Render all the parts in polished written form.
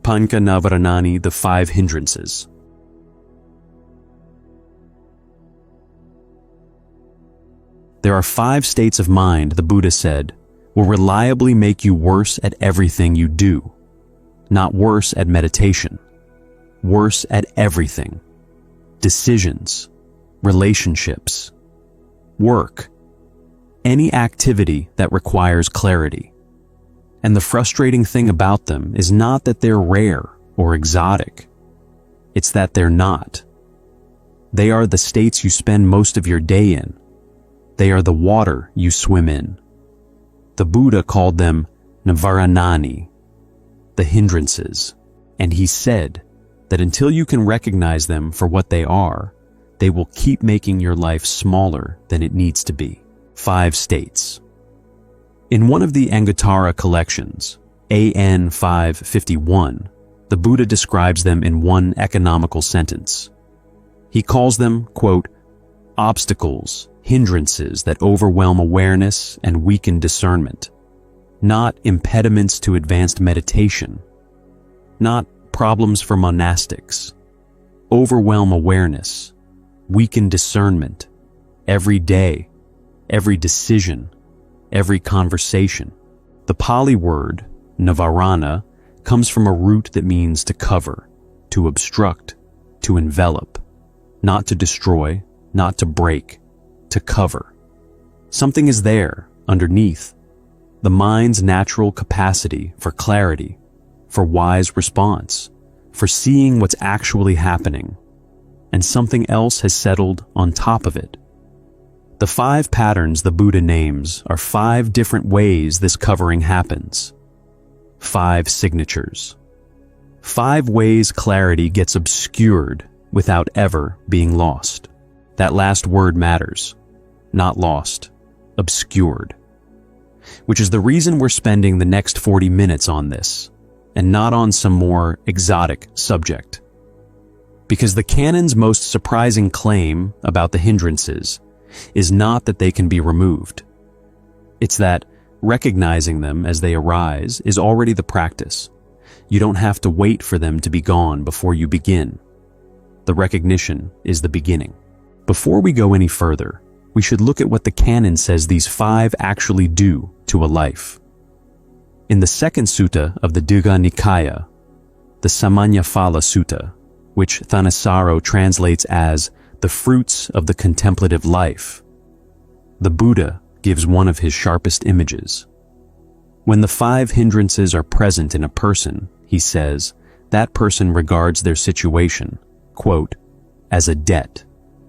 Panca Navaranani, the 5 hindrances. There are 5 states of mind, the Buddha said, will reliably make you worse at everything you do. Not worse at meditation. Worse at everything. Decisions, relationships, work, any activity that requires clarity. And the frustrating thing about them is not that they're rare or exotic. It's that they're not. They are the states you spend most of your day in. They are the water you swim in. The Buddha called them Navaranani, the hindrances, and he said that until you can recognize them for what they are, they will keep making your life smaller than it needs to be. 5 states. In one of the Anguttara collections, AN 551, the Buddha describes them in one economical sentence. He calls them, quote, obstacles, hindrances that overwhelm awareness and weaken discernment, not impediments to advanced meditation, not problems for monastics. Overwhelm awareness, weaken discernment, every day, every decision, every conversation. The Pali word, Navarana, comes from a root that means to cover, to obstruct, to envelop, not to destroy, not to break, to cover. Something is there, underneath, the mind's natural capacity for clarity, for wise response, for seeing what's actually happening, and something else has settled on top of it. The 5 patterns the Buddha names are 5 different ways this covering happens. 5 signatures. 5 ways clarity gets obscured without ever being lost. That last word matters. Not lost, obscured. Which is the reason we're spending the next 40 minutes on this, and not on some more exotic subject. Because the canon's most surprising claim about the hindrances is not that they can be removed. It's that recognizing them as they arise is already the practice. You don't have to wait for them to be gone before you begin. The recognition is the beginning. Before we go any further, we should look at what the canon says these 5 actually do to a life. In the 2nd sutta of the Digha Nikaya, the Samanyaphala Sutta, which Thanissaro translates as the fruits of the contemplative life, the Buddha gives one of his sharpest images. When the 5 hindrances are present in a person, he says, that person regards their situation, quote, as a debt,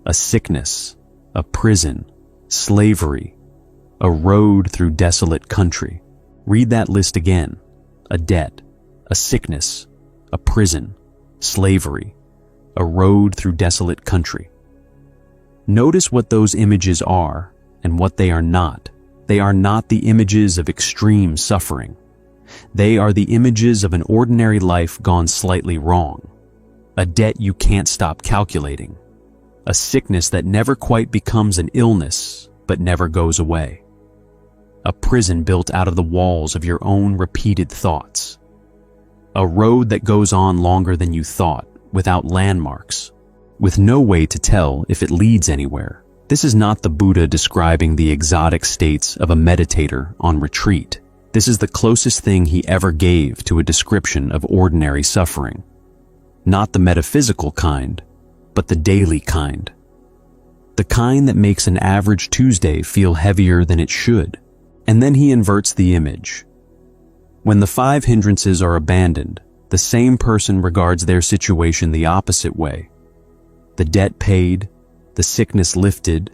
a sickness, a prison, slavery, a road through desolate country. Read that list again. A debt, a sickness, a prison, slavery, a road through desolate country. Notice what those images are and what they are not. They are not the images of extreme suffering. They are the images of an ordinary life gone slightly wrong. A debt you can't stop calculating. A sickness that never quite becomes an illness, but never goes away. A prison built out of the walls of your own repeated thoughts. A road that goes on longer than you thought, without landmarks, with no way to tell if it leads anywhere. This is not the Buddha describing the exotic states of a meditator on retreat. This is the closest thing he ever gave to a description of ordinary suffering. Not the metaphysical kind, but the daily kind. The kind that makes an average Tuesday feel heavier than it should. And then he inverts the image. When the 5 hindrances are abandoned, the same person regards their situation the opposite way. The debt paid, the sickness lifted,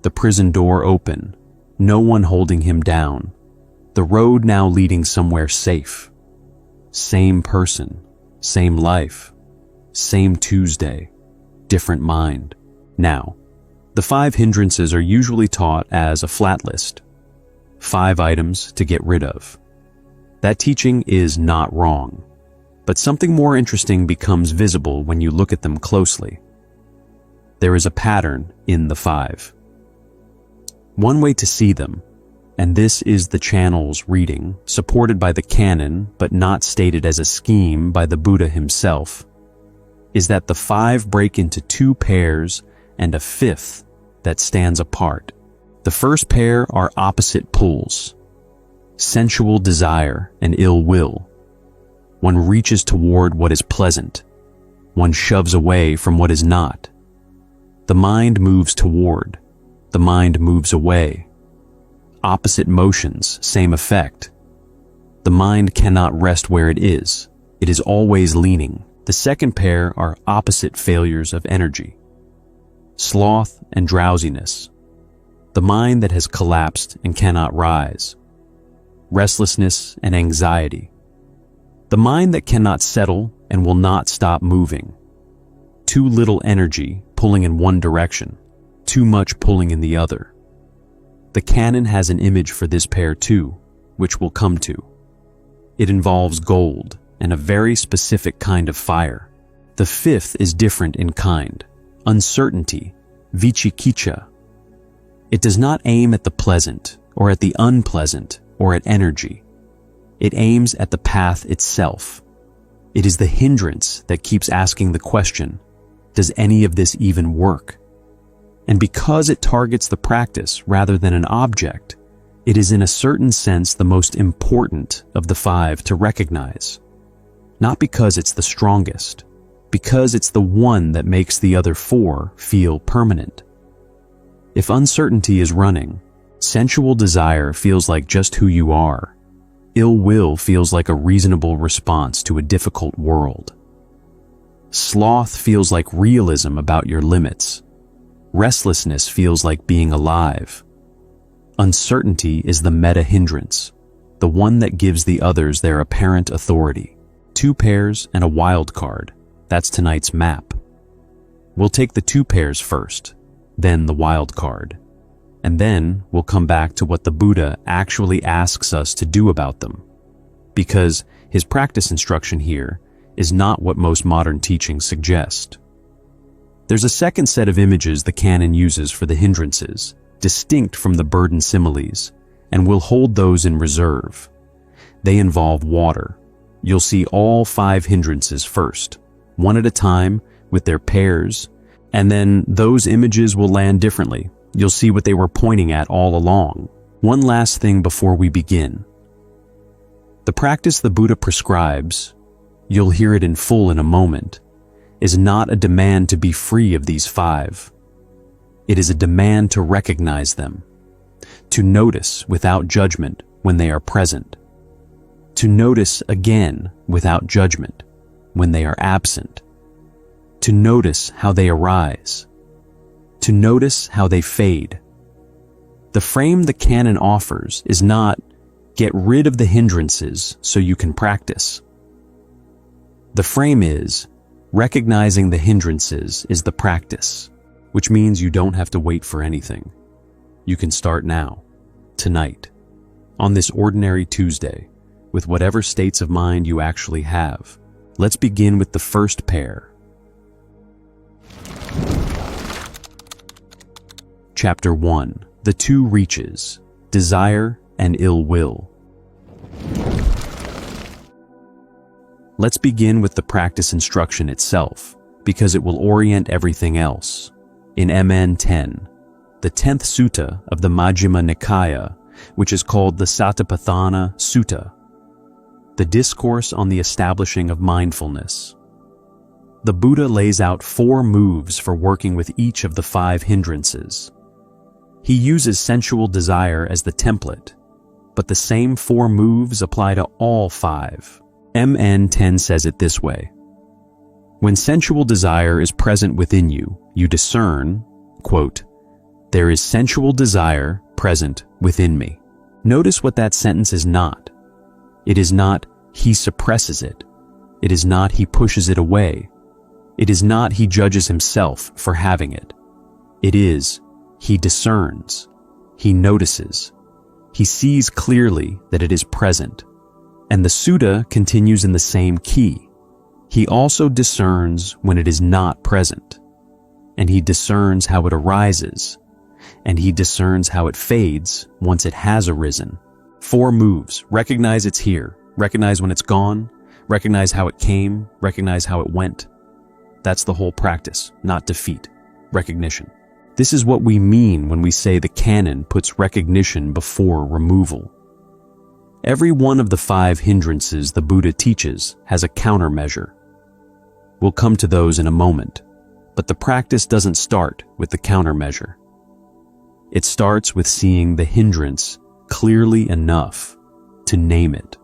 the prison door open, no one holding him down, the road now leading somewhere safe. Same person, same life, same Tuesday, different mind. Now, the 5 hindrances are usually taught as a flat list. 5 items to get rid of. That teaching is not wrong, but something more interesting becomes visible when you look at them closely. There is a pattern in the 5. One way to see them and this is the channel's reading, supported by the canon but not stated as a scheme by the Buddha himself, is that the five break into two pairs and a fifth that stands apart. The first pair are opposite pulls, sensual desire and ill will. One reaches toward what is pleasant. One shoves away from what is not. The mind moves toward. The mind moves away. Opposite motions, same effect. The mind cannot rest where it is. It is always leaning. The second pair are opposite failures of energy. Sloth and drowsiness. The mind that has collapsed and cannot rise. Restlessness and anxiety. The mind that cannot settle and will not stop moving. Too little energy pulling in one direction, too much pulling in the other. The canon has an image for this pair too, which we'll come to. It involves gold and a very specific kind of fire. The fifth is different in kind, uncertainty, vicikiccha. It does not aim at the pleasant or at the unpleasant or at energy. It aims at the path itself. It is the hindrance that keeps asking the question, does any of this even work? And because it targets the practice rather than an object, it is in a certain sense the most important of the five to recognize. Not because it's the strongest, because it's the one that makes the other four feel permanent. If uncertainty is running, sensual desire feels like just who you are. Ill will feels like a reasonable response to a difficult world. Sloth feels like realism about your limits. Restlessness feels like being alive. Uncertainty is the meta-hindrance, the one that gives the others their apparent authority. Two pairs and a wild card. That's tonight's map. We'll take the two pairs first, then the wild card, and then we'll come back to what the Buddha actually asks us to do about them, because his practice instruction here is not what most modern teachings suggest. There's a second set of images the canon uses for the hindrances, distinct from the burden similes, and we'll hold those in reserve. They involve water. You'll see all five hindrances first, one at a time with their pairs, and then those images will land differently. You'll see what they were pointing at all along. One last thing before we begin. The practice the Buddha prescribes, you'll hear it in full in a moment, is not a demand to be free of these five. It is a demand to recognize them, to notice without judgment when they are present, to notice again without judgment when they are absent, to notice how they arise, to notice how they fade. The frame the canon offers is not, get rid of the hindrances so you can practice. The frame is, recognizing the hindrances is the practice, which means you don't have to wait for anything. You can start now, tonight, on this ordinary Tuesday, with whatever states of mind you actually have. Let's begin with the first pair. Chapter 1. The Two Reaches, Desire and Ill Will. Let's begin with the practice instruction itself, because it will orient everything else. In MN 10, the 10th sutta of the Majjhima Nikaya, which is called the Satipatthana Sutta, the discourse on the establishing of mindfulness. The Buddha lays out 4 moves for working with each of the 5 hindrances. He uses sensual desire as the template, but the same 4 moves apply to all 5. MN 10 says it this way. When sensual desire is present within you, you discern, quote, there is sensual desire present within me. Notice what that sentence is not. It is not, he suppresses it. It is not, he pushes it away. It is not, he judges himself for having it. It is, he discerns. He notices. He sees clearly that it is present. And the sutta continues in the same key. He also discerns when it is not present. And he discerns how it arises, and he discerns how it fades once it has arisen. 4 moves. Recognize it's here. Recognize when it's gone. Recognize how it came. Recognize how it went. That's the whole practice, not defeat. Recognition. This is what we mean when we say the canon puts recognition before removal. Every one of the 5 hindrances the Buddha teaches has a countermeasure. We'll come to those in a moment, but the practice doesn't start with the countermeasure. It starts with seeing the hindrance clearly enough to name it.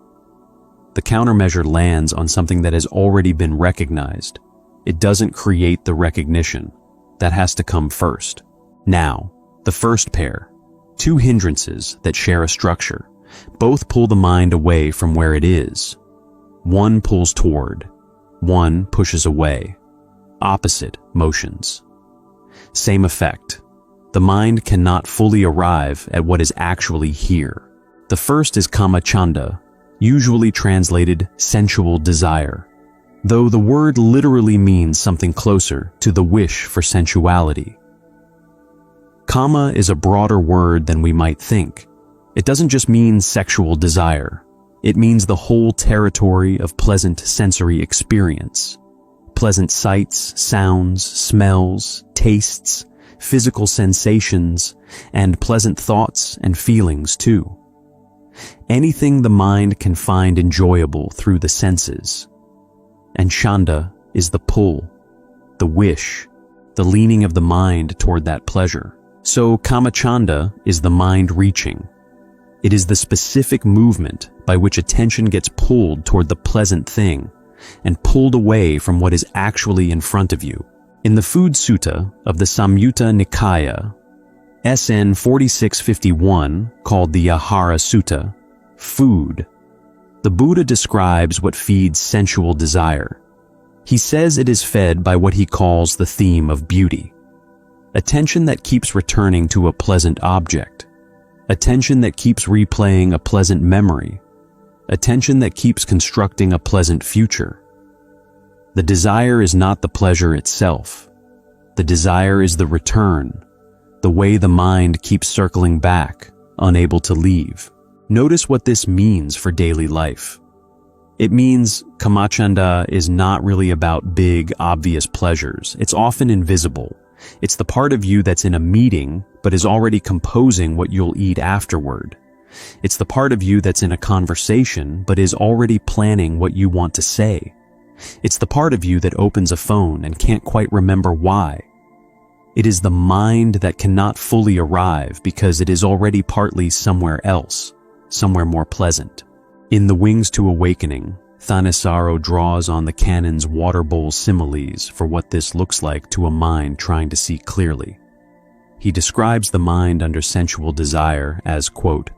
The countermeasure lands on something that has already been recognized. It doesn't create the recognition. That has to come first. Now, the first pair, 2 hindrances that share a structure, both pull the mind away from where it is. One pulls toward, one pushes away. Opposite motions. Same effect. The mind cannot fully arrive at what is actually here. The first is kamma-chanda, usually translated sensual desire, though the word literally means something closer to the wish for sensuality. Kamma is a broader word than we might think. It doesn't just mean sexual desire. It means the whole territory of pleasant sensory experience. Pleasant sights, sounds, smells, tastes, physical sensations, and pleasant thoughts and feelings too. Anything the mind can find enjoyable through the senses. And chanda is the pull, the wish, the leaning of the mind toward that pleasure. So kamma-chanda is the mind reaching. It is the specific movement by which attention gets pulled toward the pleasant thing and pulled away from what is actually in front of you. In the Food Sutta of the Samyutta Nikaya, SN 4651, called the Ahara Sutta, food, the Buddha describes what feeds sensual desire. He says it is fed by what he calls the theme of beauty. Attention that keeps returning to a pleasant object. Attention that keeps replaying a pleasant memory. Attention that keeps constructing a pleasant future. The desire is not the pleasure itself. The desire is the return, the way the mind keeps circling back, unable to leave. Notice what this means for daily life. It means kamma-chanda is not really about big, obvious pleasures. It's often invisible. It's the part of you that's in a meeting, but is already composing what you'll eat afterward. It's the part of you that's in a conversation, but is already planning what you want to say. It's the part of you that opens a phone and can't quite remember why. It is the mind that cannot fully arrive because it is already partly somewhere else, somewhere more pleasant. In The Wings to Awakening, Thanissaro draws on the canon's water bowl similes for what this looks like to a mind trying to see clearly. He describes the mind under sensual desire as, quote,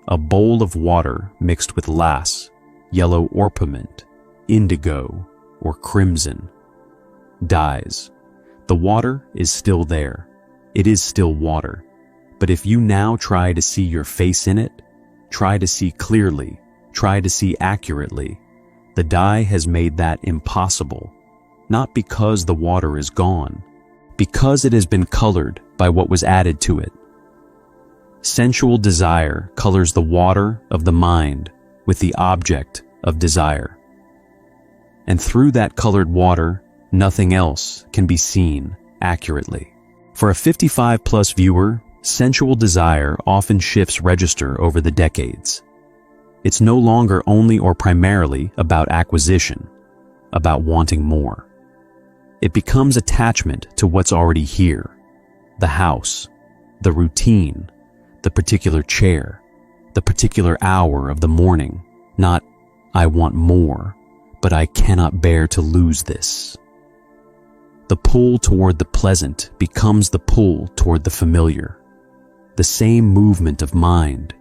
a bowl of water mixed with lass, yellow orpiment, indigo, or crimson. Dyes. The water is still there. It is still water. But if you now try to see your face in it, try to see clearly, try to see accurately, the dye has made that impossible. Not because the water is gone, because it has been colored by what was added to it. Sensual desire colors the water of the mind with the object of desire. And through that colored water, nothing else can be seen accurately. For a 55-plus viewer, sensual desire often shifts register over the decades. It's no longer only or primarily about acquisition, about wanting more. It becomes attachment to what's already here, the house, the routine, the particular chair, the particular hour of the morning, not, I want more, but I cannot bear to lose this. The pull toward the pleasant becomes the pull toward the familiar. The same movement of mind,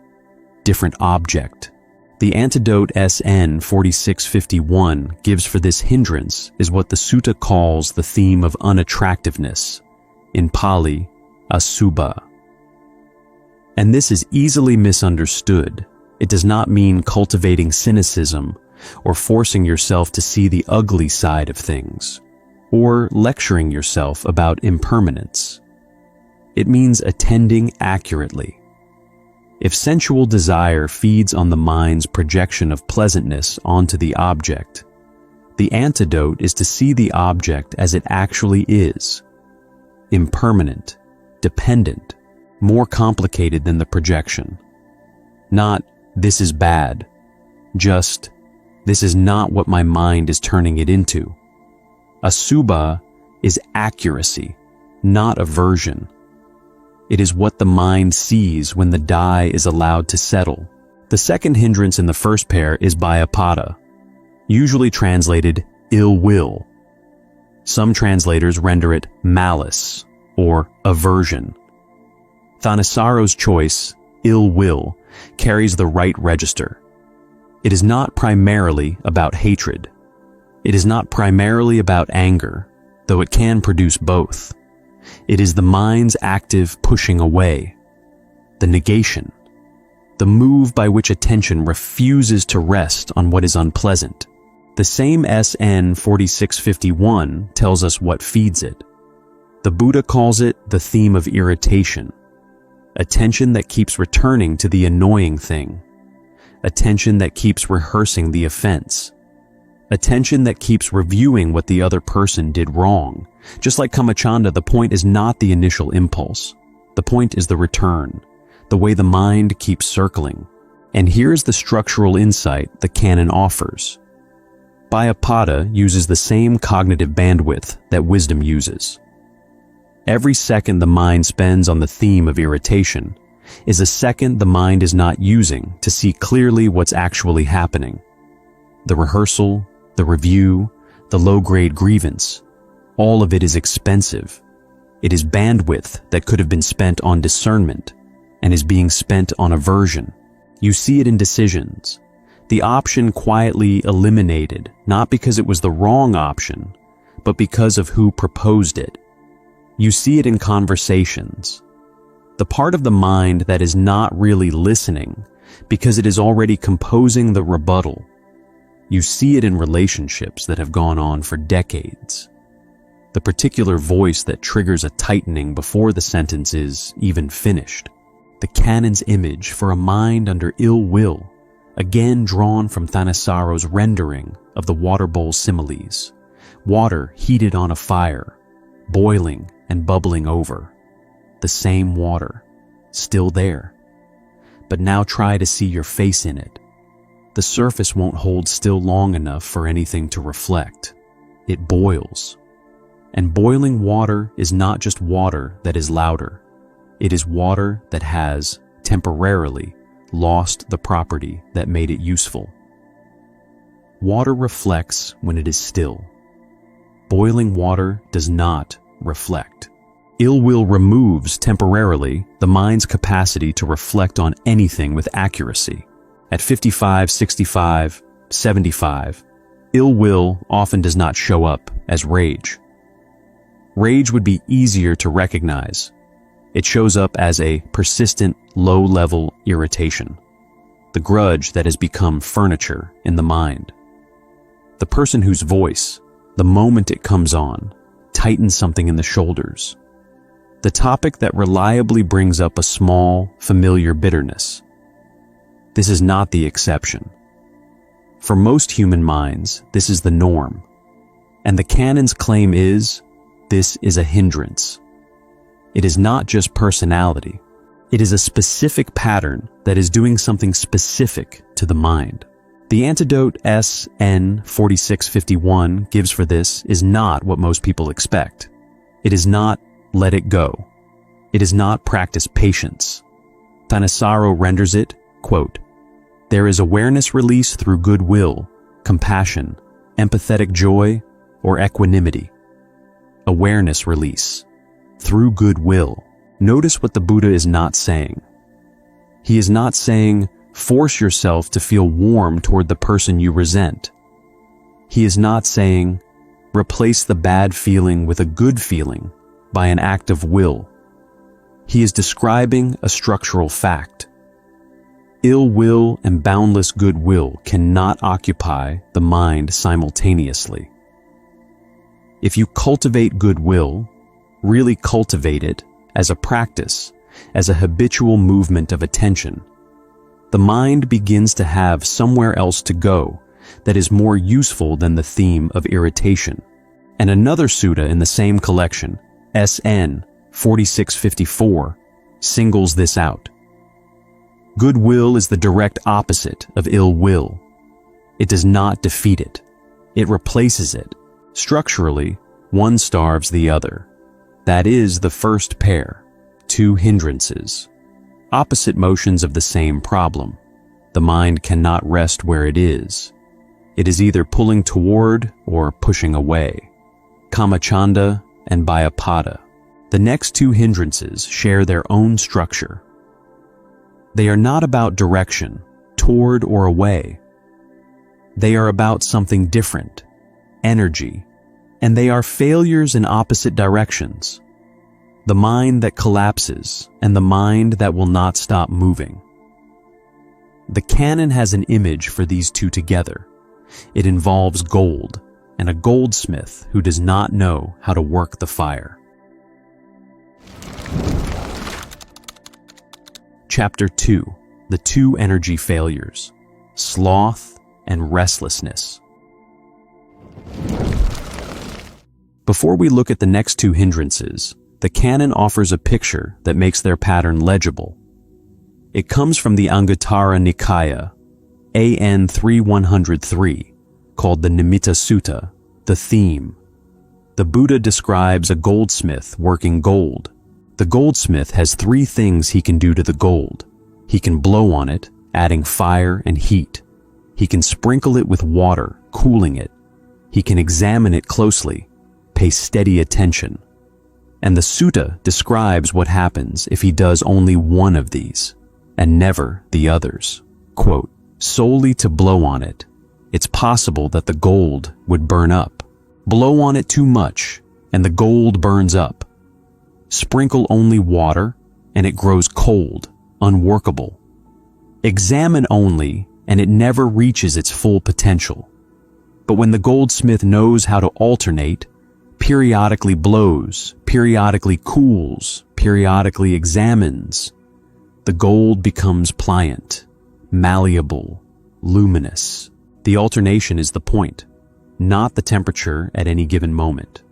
different object. The antidote SN 4651 gives for this hindrance is what the sutta calls the theme of unattractiveness, in Pali, asubha. And this is easily misunderstood. It does not mean cultivating cynicism or forcing yourself to see the ugly side of things, or lecturing yourself about impermanence. It means attending accurately. If sensual desire feeds on the mind's projection of pleasantness onto the object, the antidote is to see the object as it actually is: impermanent, dependent, more complicated than the projection. Not, "this is bad," just, "this is not what my mind is turning it into." Asubha is accuracy, not aversion. It is what the mind sees when the die is allowed to settle. The second hindrance in the first pair is bhayapada, usually translated ill will. Some translators render it malice or aversion. Thanissaro's choice, ill will, carries the right register. It is not primarily about hatred. It is not primarily about anger, though it can produce both. It is the mind's active pushing away, the negation, the move by which attention refuses to rest on what is unpleasant. The same SN 4651 tells us what feeds it. The Buddha calls it the theme of irritation, attention that keeps returning to the annoying thing, attention that keeps rehearsing the offense, attention that keeps reviewing what the other person did wrong. Just like kamma-chanda, the point is not the initial impulse. The point is the return, the way the mind keeps circling. And here's the structural insight the canon offers. Bhayapada uses the same cognitive bandwidth that wisdom uses. Every second the mind spends on the theme of irritation is a second the mind is not using to see clearly what's actually happening. The rehearsal, the review, the low-grade grievance, all of it is expensive. It is bandwidth that could have been spent on discernment and is being spent on aversion. You see it in decisions. The option quietly eliminated, not because it was the wrong option, but because of who proposed it. You see it in conversations. The part of the mind that is not really listening because it is already composing the rebuttal. You see it in relationships that have gone on for decades. The particular voice that triggers a tightening before the sentence is even finished. The canon's image for a mind under ill will, again drawn from Thanissaro's rendering of the water bowl similes. Water heated on a fire, boiling and bubbling over. The same water, still there. But now try to see your face in it. The surface won't hold still long enough for anything to reflect. It boils. And boiling water is not just water that is louder. It is water that has, temporarily, lost the property that made it useful. Water reflects when it is still. Boiling water does not reflect. Ill will removes temporarily the mind's capacity to reflect on anything with accuracy. At 55, 65, 75, ill will often does not show up as rage. Rage would be easier to recognize. It shows up as a persistent, low-level irritation, the grudge that has become furniture in the mind. The person whose voice, the moment it comes on, tightens something in the shoulders. The topic that reliably brings up a small, familiar bitterness. This is not the exception. For most human minds, this is the norm. And the canon's claim is, this is a hindrance. It is not just personality. It is a specific pattern that is doing something specific to the mind. The antidote SN 4651 gives for this is not what most people expect. It is not let it go. It is not practice patience. Thanissaro renders it, quote, "There is awareness release through goodwill, compassion, empathetic joy, or equanimity." Awareness release through goodwill. Notice what the Buddha is not saying. He is not saying, force yourself to feel warm toward the person you resent. He is not saying, replace the bad feeling with a good feeling by an act of will. He is describing a structural fact. Ill will and boundless goodwill cannot occupy the mind simultaneously. If you cultivate goodwill, really cultivate it as a practice, as a habitual movement of attention, the mind begins to have somewhere else to go that is more useful than the theme of irritation. And another sutta in the same collection, SN 4654, singles this out. Goodwill is the direct opposite of ill will. It does not defeat it. It replaces it. Structurally, one starves the other. That is the first pair, two hindrances. Opposite motions of the same problem. The mind cannot rest where it is. It is either pulling toward or pushing away. Kamma-chanda and Bhayapada. The next two hindrances share their own structure. They are not about direction, toward or away. They are about something different, energy, and they are failures in opposite directions. The mind that collapses and the mind that will not stop moving. The canon has an image for these two together. It involves gold and a goldsmith who does not know how to work the fire. Chapter 2. The two energy failures, sloth and restlessness. Before we look at the next two hindrances, the canon offers a picture that makes their pattern legible. It comes from the Anguttara Nikaya, AN 3103, called the Nimitta Sutta, the theme. The Buddha describes a goldsmith working gold. The goldsmith has three things he can do to the gold. He can blow on it, adding fire and heat. He can sprinkle it with water, cooling it. He can examine it closely, pay steady attention. And the sutta describes what happens if he does only one of these, and never the others. Quote, solely to blow on it, it's possible that the gold would burn up. Blow on it too much, and the gold burns up. Sprinkle only water, and it grows cold, unworkable. Examine only, and it never reaches its full potential. But when the goldsmith knows how to alternate, periodically blows, periodically cools, periodically examines, the gold becomes pliant, malleable, luminous. The alternation is the point, not the temperature at any given moment.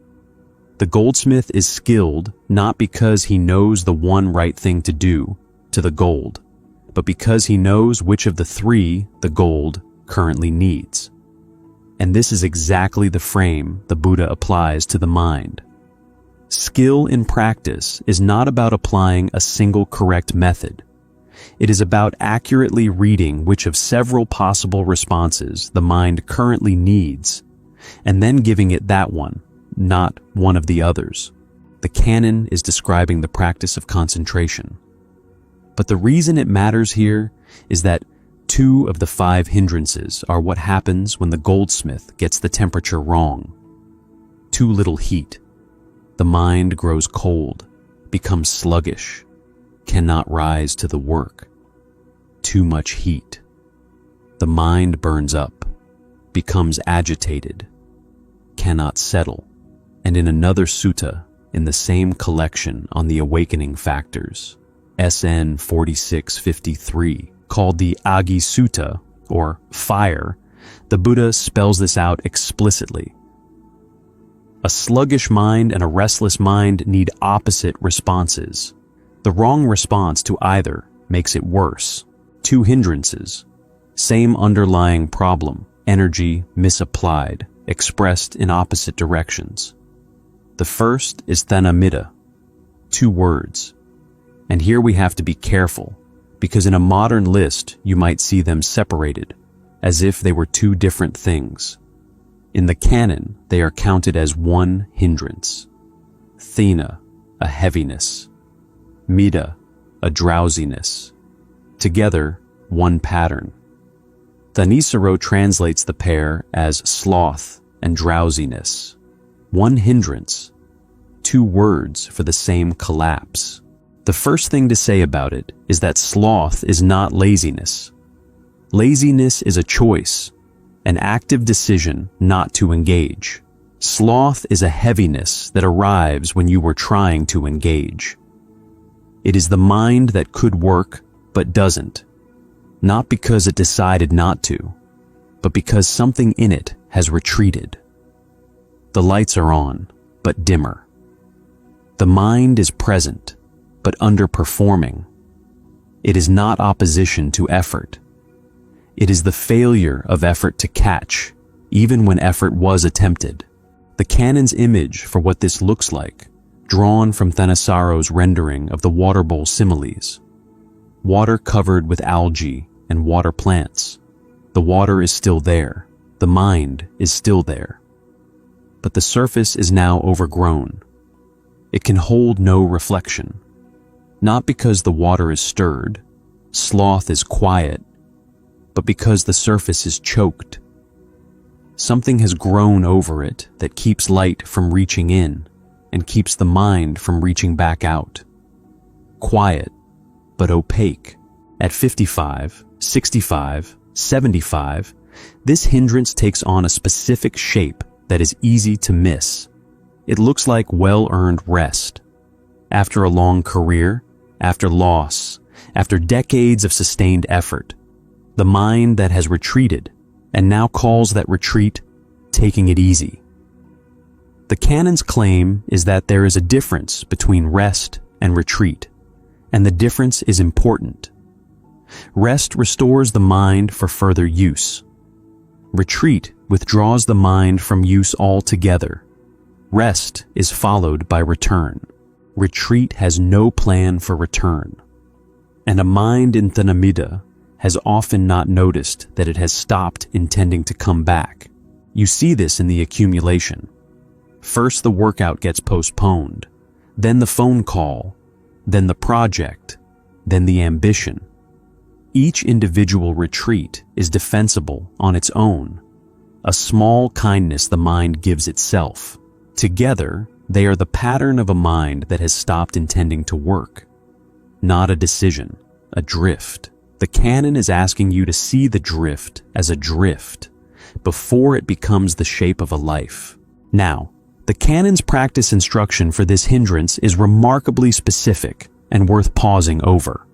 The goldsmith is skilled not because he knows the one right thing to do to the gold, but because he knows which of the three the gold currently needs. And this is exactly the frame the Buddha applies to the mind. Skill in practice is not about applying a single correct method. It is about accurately reading which of several possible responses the mind currently needs, and then giving it that one, not one of the others. The canon is describing the practice of concentration. But the reason it matters here is that two of the five hindrances are what happens when the goldsmith gets the temperature wrong. Too little heat. The mind grows cold, becomes sluggish, cannot rise to the work. Too much heat. The mind burns up, becomes agitated, cannot settle. And in another sutta, in the same collection on the awakening factors, SN 4653, called the Agi Sutta, or fire, the Buddha spells this out explicitly. A sluggish mind and a restless mind need opposite responses. The wrong response to either makes it worse. Two hindrances, same underlying problem, energy misapplied, expressed in opposite directions. The first is thanamitta, two words. And here we have to be careful, because in a modern list you might see them separated, as if they were two different things. In the canon, they are counted as one hindrance. Thena, a heaviness. Middha, a drowsiness. Together, one pattern. Thanissaro translates the pair as sloth and drowsiness. One hindrance, two words for the same collapse. The first thing to say about it is that sloth is not laziness. Laziness is a choice, an active decision not to engage. Sloth is a heaviness that arrives when you were trying to engage. It is the mind that could work but doesn't, not because it decided not to, but because something in it has retreated. The lights are on, but dimmer. The mind is present, but underperforming. It is not opposition to effort. It is the failure of effort to catch, even when effort was attempted. The canon's image for what this looks like, drawn from Thanissaro's rendering of the water bowl similes. Water covered with algae and water plants. The water is still there. The mind is still there. But the surface is now overgrown. It can hold no reflection. Not because the water is stirred, sloth is quiet, but because the surface is choked. Something has grown over it that keeps light from reaching in and keeps the mind from reaching back out. Quiet, but opaque. At 55, 65, 75, this hindrance takes on a specific shape that is easy to miss. It looks like well-earned rest. After a long career, after loss, after decades of sustained effort, the mind that has retreated and now calls that retreat taking it easy. The canon's claim is that there is a difference between rest and retreat, and the difference is important. Rest restores the mind for further use. Retreat withdraws the mind from use altogether. Rest is followed by return. Retreat has no plan for return. And a mind in Thanamida has often not noticed that it has stopped intending to come back. You see this in the accumulation. First the workout gets postponed, then the phone call, then the project, then the ambition. Each individual retreat is defensible on its own, a small kindness the mind gives itself. Together, they are the pattern of a mind that has stopped intending to work. Not a decision, a drift. The canon is asking you to see the drift as a drift before it becomes the shape of a life. Now, the canon's practice instruction for this hindrance is remarkably specific and worth pausing over.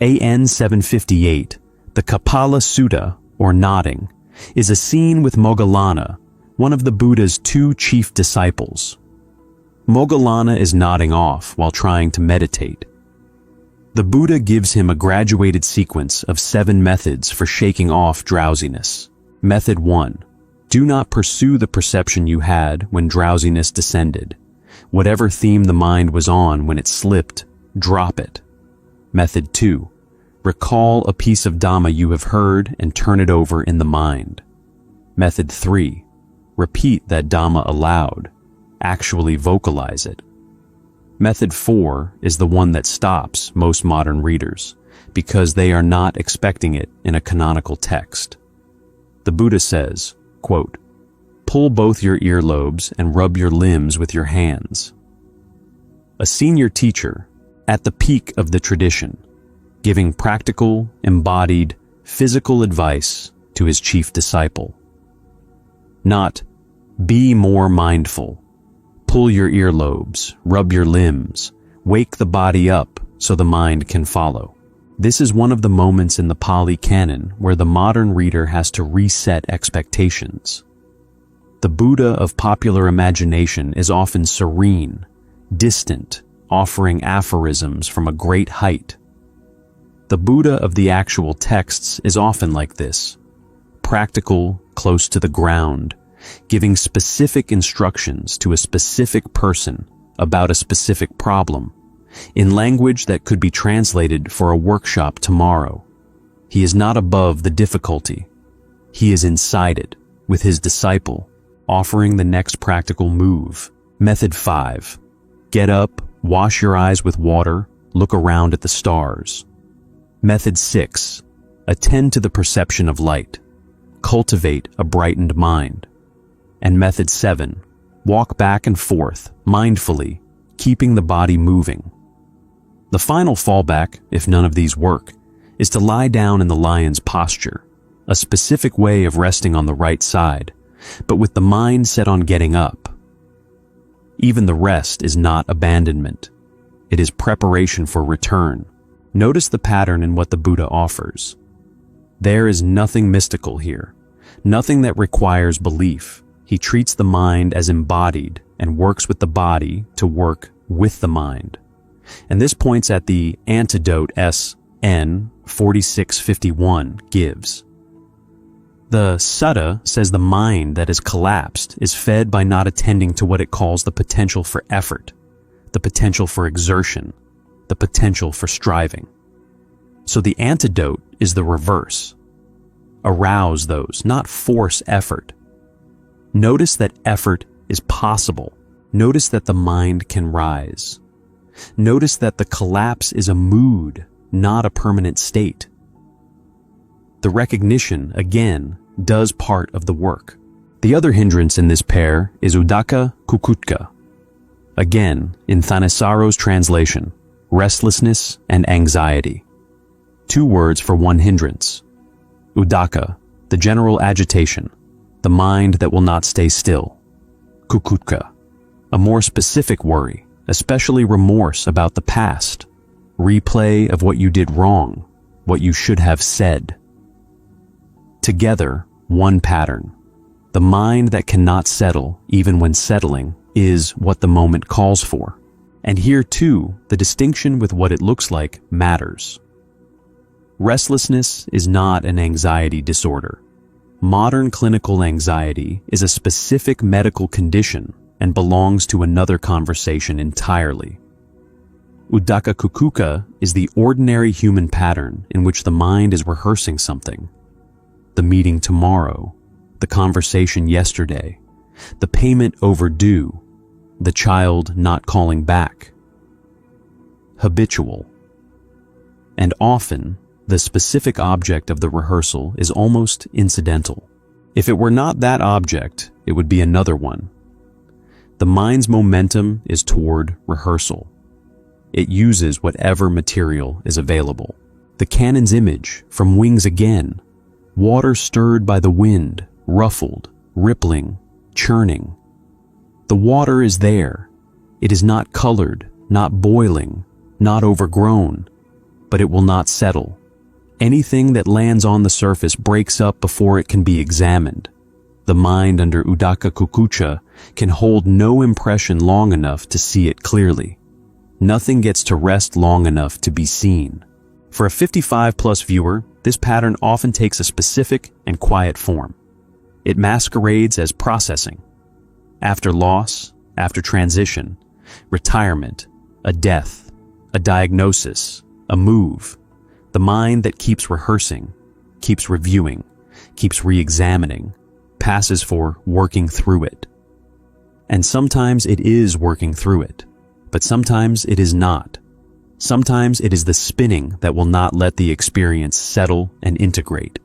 AN 758, the Kapala Sutta, or nodding, is a scene with Moggallana, one of the Buddha's two chief disciples. Moggallana is nodding off while trying to meditate. The Buddha gives him a graduated sequence of 7 methods for shaking off drowsiness. Method 1. Do not pursue the perception you had when drowsiness descended. Whatever theme the mind was on when it slipped, drop it. Method 2. Recall a piece of Dhamma you have heard and turn it over in the mind. Method 3. Repeat that Dhamma aloud. Actually vocalize it. Method 4 is the one that stops most modern readers, because they are not expecting it in a canonical text. The Buddha says, quote, "Pull both your earlobes and rub your limbs with your hands." A senior teacher, at the peak of the tradition, giving practical, embodied, physical advice to his chief disciple. Not, be more mindful. Pull your earlobes, rub your limbs, wake the body up so the mind can follow. This is one of the moments in the Pali Canon where the modern reader has to reset expectations. The Buddha of popular imagination is often serene, distant, offering aphorisms from a great height. The Buddha of the actual texts is often like this, practical, close to the ground, giving specific instructions to a specific person about a specific problem, in language that could be translated for a workshop tomorrow. He is not above the difficulty. He is inside it, with his disciple, offering the next practical move. Method 5. Get up, wash your eyes with water, look around at the stars. Method 6. Attend to the perception of light. Cultivate a brightened mind. And Method 7. Walk back and forth, mindfully, keeping the body moving. The final fallback, if none of these work, is to lie down in the lion's posture, a specific way of resting on the right side, but with the mind set on getting up. Even the rest is not abandonment. It is preparation for return. Notice the pattern in what the Buddha offers. There is nothing mystical here, nothing that requires belief. He treats the mind as embodied and works with the body to work with the mind. And this points at the antidote SN 4651 gives. The sutta says the mind that is collapsed is fed by not attending to what it calls the potential for effort, the potential for exertion, the potential for striving. So the antidote is the reverse. Arouse those, not force effort. Notice that effort is possible. Notice that the mind can rise. Notice that the collapse is a mood, not a permanent state. The recognition, again, does part of the work. The other hindrance in this pair is uddhaka-kukutcha. Again, in Thanissaro's translation, restlessness and anxiety. 2 words for one hindrance. Uddhaka, the general agitation, the mind that will not stay still. Kukutcha, a more specific worry, especially remorse about the past, replay of what you did wrong, what you should have said. Together, one pattern. The mind that cannot settle, even when settling, is what the moment calls for. And here too, the distinction with what it looks like matters. Restlessness is not an anxiety disorder. Modern clinical anxiety is a specific medical condition and belongs to another conversation entirely. Uddhaka-kukutcha is the ordinary human pattern in which the mind is rehearsing something. The meeting tomorrow, the conversation yesterday, the payment overdue, the child not calling back. Habitual. And often, the specific object of the rehearsal is almost incidental. If it were not that object, it would be another one. The mind's momentum is toward rehearsal. It uses whatever material is available. The cannon's image, from wings again, water stirred by the wind, ruffled, rippling, churning. The water is there. It is not colored, not boiling, not overgrown, but it will not settle. Anything that lands on the surface breaks up before it can be examined. The mind under uddhaka-kukutcha can hold no impression long enough to see it clearly. Nothing gets to rest long enough to be seen. For a 55-plus viewer, this pattern often takes a specific and quiet form. It masquerades as processing. After loss, after transition, retirement, a death, a diagnosis, a move, the mind that keeps rehearsing, keeps reviewing, keeps re-examining, passes for working through it. And sometimes it is working through it, but sometimes it is not. Sometimes it is the spinning that will not let the experience settle and integrate.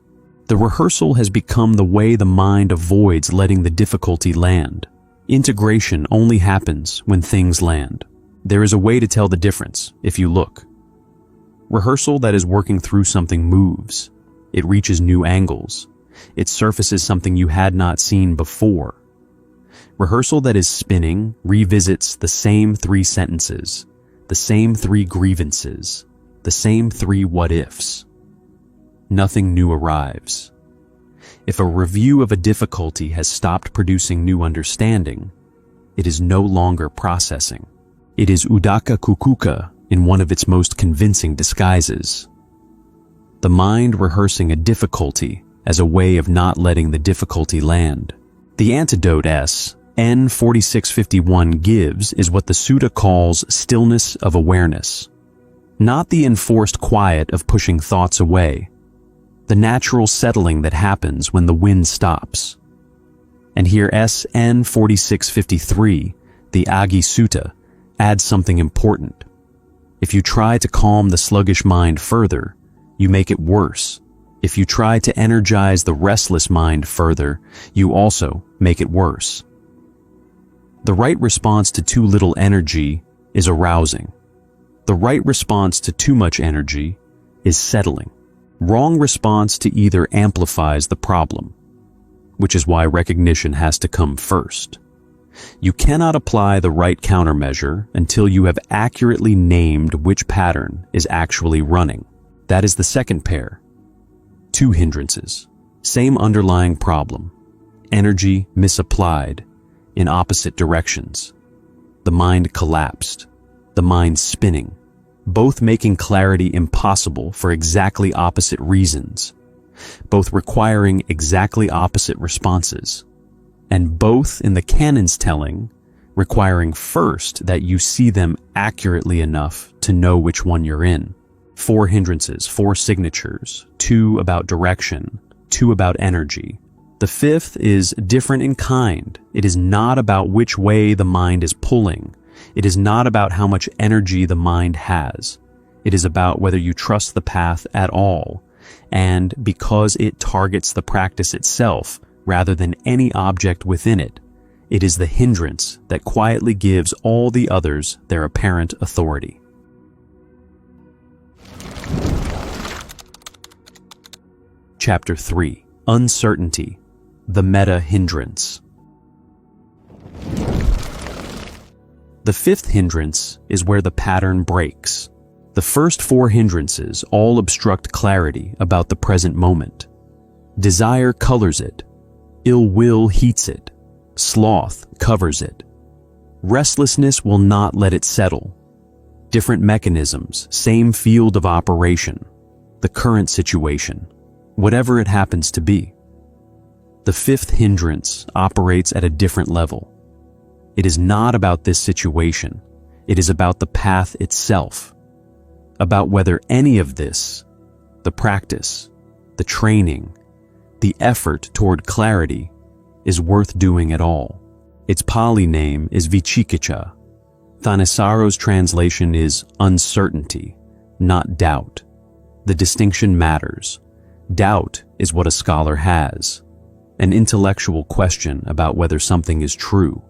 The rehearsal has become the way the mind avoids letting the difficulty land. Integration only happens when things land. There is a way to tell the difference if you look. Rehearsal that is working through something moves. It reaches new angles. It surfaces something you had not seen before. Rehearsal that is spinning revisits the same 3 sentences, the same 3 grievances, the same 3 what-ifs. Nothing new arrives. If a review of a difficulty has stopped producing new understanding, it is no longer processing. It is uddhaka-kukutcha in one of its most convincing disguises. The mind rehearsing a difficulty as a way of not letting the difficulty land. The antidote N 4651 gives is what the sutta calls stillness of awareness. Not the enforced quiet of pushing thoughts away, the natural settling that happens when the wind stops. And here SN 4653, the Agi Sutta, adds something important. If you try to calm the sluggish mind further, you make it worse. If you try to energize the restless mind further, you also make it worse. The right response to too little energy is arousing. The right response to too much energy is settling. Wrong response to either amplifies the problem, which is why recognition has to come first. You cannot apply the right countermeasure until you have accurately named which pattern is actually running. That is the second pair. Two hindrances. Same underlying problem. Energy misapplied in opposite directions. The mind collapsed. The mind spinning. Both making clarity impossible for exactly opposite reasons. Both requiring exactly opposite responses. And both in the canon's telling, requiring first that you see them accurately enough to know which one you're in. 4 hindrances, 4 signatures, 2 about direction, 2 about energy. The 5th is different in kind. It is not about which way the mind is pulling. It is not about how much energy the mind has. It is about whether you trust the path at all. And because it targets the practice itself, rather than any object within it, it is the hindrance that quietly gives all the others their apparent authority. Chapter 3. Uncertainty, the meta-hindrance. The 5th hindrance is where the pattern breaks. The first 4 hindrances all obstruct clarity about the present moment. Desire colors it. Ill will heats it. Sloth covers it. Restlessness will not let it settle. Different mechanisms, same field of operation. The current situation, whatever it happens to be. The 5th hindrance operates at a different level. It is not about this situation. It is about the path itself. About whether any of this, the practice, the training, the effort toward clarity, is worth doing at all. Its Pali name is vicikiccha. Thanissaro's translation is uncertainty, not doubt. The distinction matters. Doubt is what a scholar has, an intellectual question about whether something is true.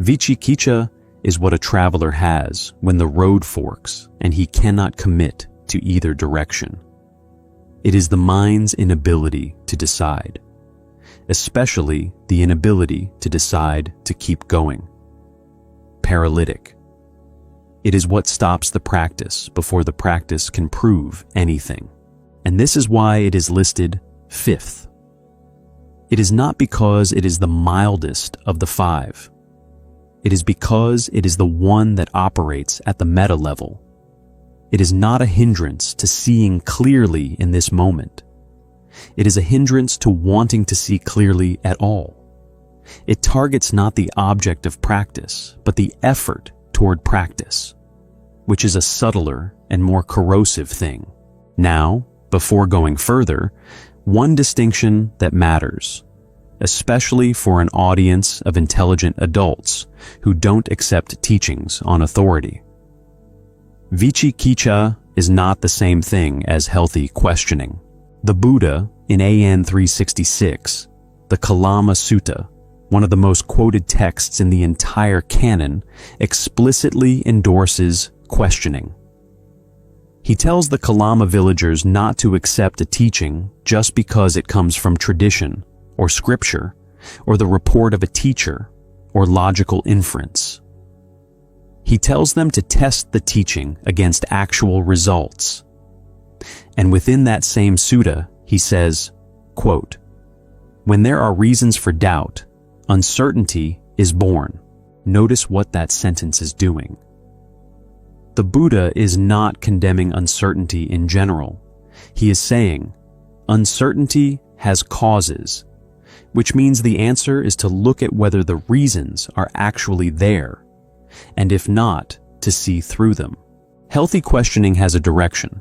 Vicikiccha is what a traveler has when the road forks and he cannot commit to either direction. It is the mind's inability to decide, especially the inability to decide to keep going. Paralytic. It is what stops the practice before the practice can prove anything. And this is why it is listed 5th. It is not because it is the mildest of the 5. It is because it is the one that operates at the meta level. It is not a hindrance to seeing clearly in this moment. It is a hindrance to wanting to see clearly at all. It targets not the object of practice, but the effort toward practice, which is a subtler and more corrosive thing. Now, before going further, one distinction that matters, especially for an audience of intelligent adults who don't accept teachings on authority. Vicikiccha is not the same thing as healthy questioning. The Buddha, in AN 366, the Kalama Sutta, one of the most quoted texts in the entire canon, explicitly endorses questioning. He tells the Kalama villagers not to accept a teaching just because it comes from tradition, or scripture, or the report of a teacher, or logical inference. He tells them to test the teaching against actual results. And within that same sutta, he says, quote, "When there are reasons for doubt, uncertainty is born." Notice what that sentence is doing. The Buddha is not condemning uncertainty in general. He is saying, uncertainty has causes, which means the answer is to look at whether the reasons are actually there, and if not, to see through them. Healthy questioning has a direction.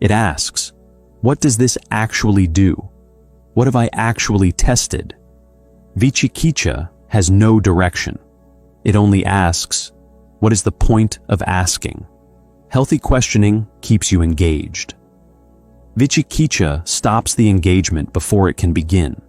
It asks, what does this actually do? What have I actually tested? Vicikiccha has no direction. It only asks, what is the point of asking? Healthy questioning keeps you engaged. Vicikiccha stops the engagement before it can begin.